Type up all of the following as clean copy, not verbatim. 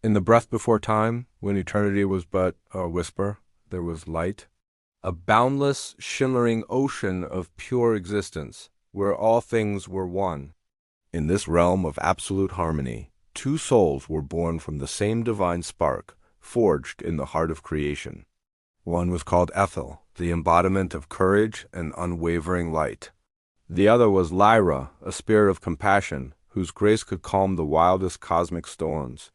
In the breath before time, when eternity was but a whisper, there was light, a boundless, shimmering ocean of pure existence, where all things were one. In this realm of absolute harmony, two souls were born from the same divine spark, forged in the heart of creation. One was called Ethel, the embodiment of courage and unwavering light. The other was Lyra, a spirit of compassion, whose grace could calm the wildest cosmic storms.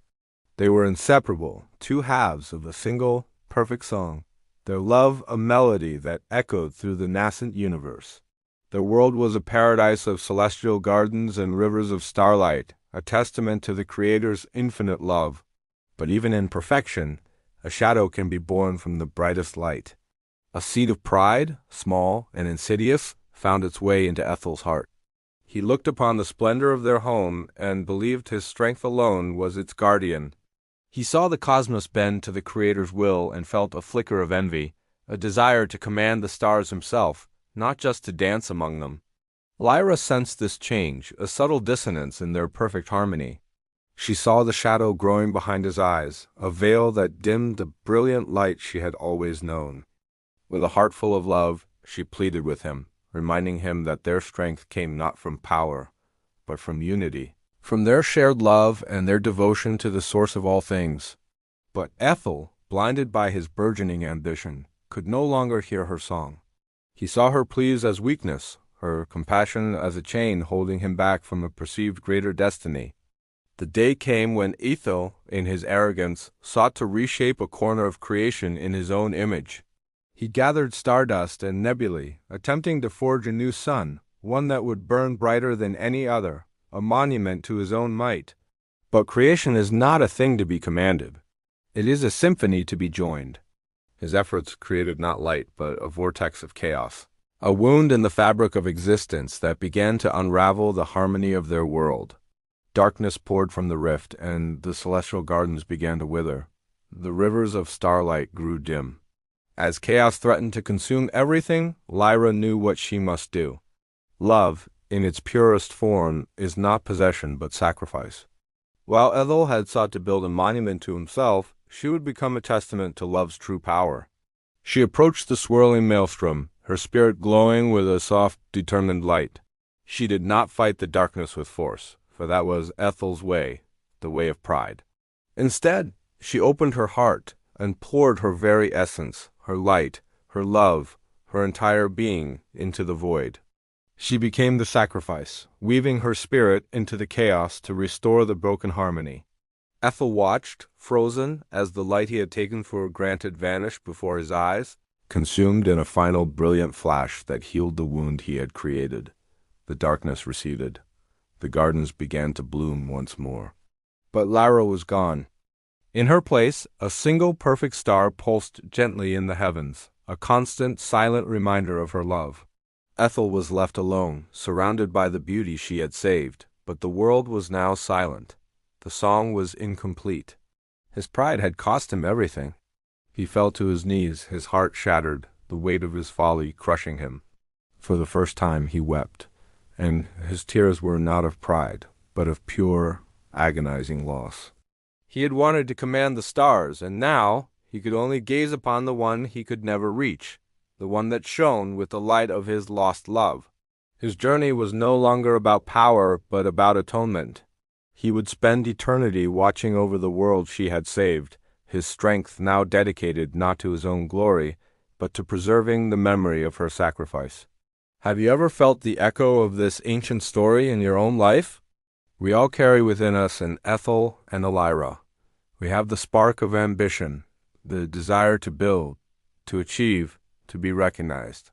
They were inseparable, two halves of a single, perfect song, their love a melody that echoed through the nascent universe. Their world was a paradise of celestial gardens and rivers of starlight, a testament to the Creator's infinite love. But even in perfection, a shadow can be born from the brightest light. A seed of pride, small and insidious, found its way into Ethel's heart. He looked upon the splendor of their home and believed his strength alone was its guardian. He saw the cosmos bend to the Creator's will and felt a flicker of envy, a desire to command the stars himself, not just to dance among them. Lyra sensed this change, a subtle dissonance in their perfect harmony. She saw the shadow growing behind his eyes, a veil that dimmed the brilliant light she had always known. With a heart full of love, she pleaded with him, reminding him that their strength came not from power, but from unity, from their shared love and their devotion to the source of all things. But Ethel, blinded by his burgeoning ambition, could no longer hear her song. He saw her pleas as weakness, her compassion as a chain holding him back from a perceived greater destiny. The day came when Ethel, in his arrogance, sought to reshape a corner of creation in his own image. He gathered stardust and nebulae, attempting to forge a new sun, one that would burn brighter than any other, a monument to his own might. But creation is not a thing to be commanded. It is a symphony to be joined. His efforts created not light, but a vortex of chaos, a wound in the fabric of existence that began to unravel the harmony of their world. Darkness poured from the rift, and the celestial gardens began to wither. The rivers of starlight grew dim. As chaos threatened to consume everything, Lyra knew what she must do. Love, in its purest form, is not possession but sacrifice. While Ethel had sought to build a monument to himself, she would become a testament to love's true power. She approached the swirling maelstrom, her spirit glowing with a soft, determined light. She did not fight the darkness with force, for that was Ethel's way, the way of pride. Instead, she opened her heart and poured her very essence, her light, her love, her entire being into the void. She became the sacrifice, weaving her spirit into the chaos to restore the broken harmony. Ethel watched, frozen, as the light he had taken for granted vanished before his eyes, consumed in a final brilliant flash that healed the wound he had created. The darkness receded. The gardens began to bloom once more. But Lyra was gone. In her place, a single perfect star pulsed gently in the heavens, a constant, silent reminder of her love. Ethel was left alone, surrounded by the beauty she had saved, but the world was now silent. The song was incomplete. His pride had cost him everything. He fell to his knees, his heart shattered, the weight of his folly crushing him. For the first time he wept, and his tears were not of pride, but of pure, agonizing loss. He had wanted to command the stars, and now he could only gaze upon the one he could never reach, the one that shone with the light of his lost love. His journey was no longer about power, but about atonement. He would spend eternity watching over the world she had saved, his strength now dedicated not to his own glory, but to preserving the memory of her sacrifice. Have you ever felt the echo of this ancient story in your own life? We all carry within us an Ethel and a Lyra. We have the spark of ambition, the desire to build, to achieve, to be recognized.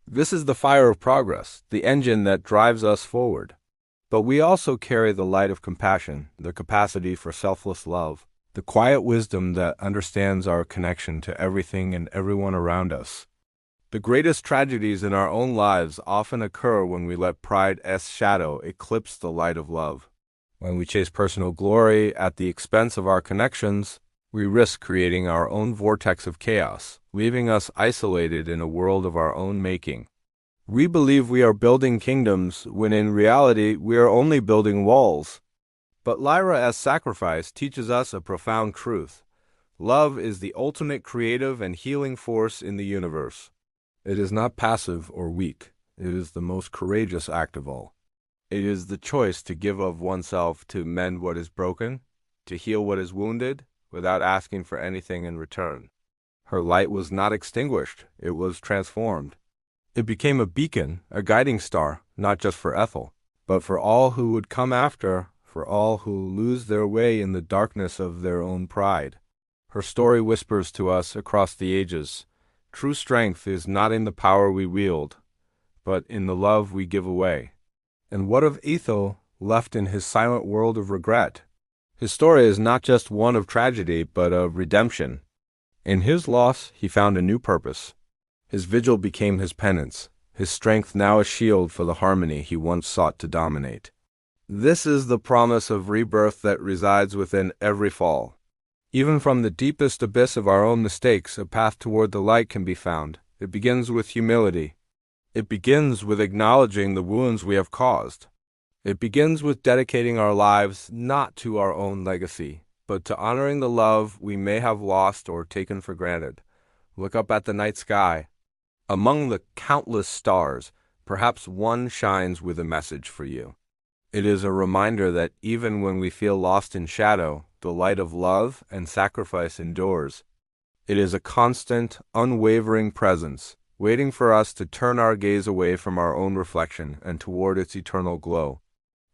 This is the fire of progress, the engine that drives us forward. But we also carry the light of compassion, the capacity for selfless love, the quiet wisdom that understands our connection to everything and everyone around us. The greatest tragedies in our own lives often occur when we let pride's shadow eclipse the light of love. When we chase personal glory at the expense of our connections, we risk creating our own vortex of chaos, leaving us isolated in a world of our own making. We believe we are building kingdoms when in reality we are only building walls. But Lyra as sacrifice teaches us a profound truth. Love is the ultimate creative and healing force in the universe. It is not passive or weak. It is the most courageous act of all. It is the choice to give of oneself to mend what is broken, to heal what is wounded, without asking for anything in return. Her light was not extinguished, it was transformed. It became a beacon, a guiding star, not just for Ethel, but for all who would come after, for all who lose their way in the darkness of their own pride. Her story whispers to us across the ages, true strength is not in the power we wield, but in the love we give away. And what of Ethel, left in his silent world of regret? His story is not just one of tragedy, but of redemption. In his loss, he found a new purpose. His vigil became his penance, his strength now a shield for the harmony he once sought to dominate. This is the promise of rebirth that resides within every fall. Even from the deepest abyss of our own mistakes, a path toward the light can be found. It begins with humility. It begins with acknowledging the wounds we have caused. It begins with dedicating our lives not to our own legacy, but to honoring the love we may have lost or taken for granted. Look up at the night sky. Among the countless stars, perhaps one shines with a message for you. It is a reminder that even when we feel lost in shadow, the light of love and sacrifice endures. It is a constant, unwavering presence, waiting for us to turn our gaze away from our own reflection and toward its eternal glow.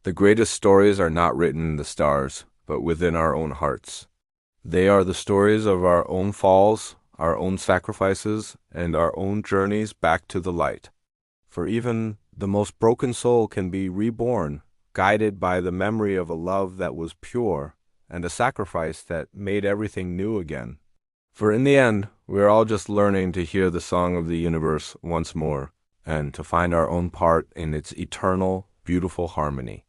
The greatest stories are not written in the stars, but within our own hearts. They are the stories of our own falls, our own sacrifices, and our own journeys back to the light. For even the most broken soul can be reborn, guided by the memory of a love that was pure and a sacrifice that made everything new again. For in the end, we are all just learning to hear the song of the universe once more, and to find our own part in its eternal, beautiful harmony.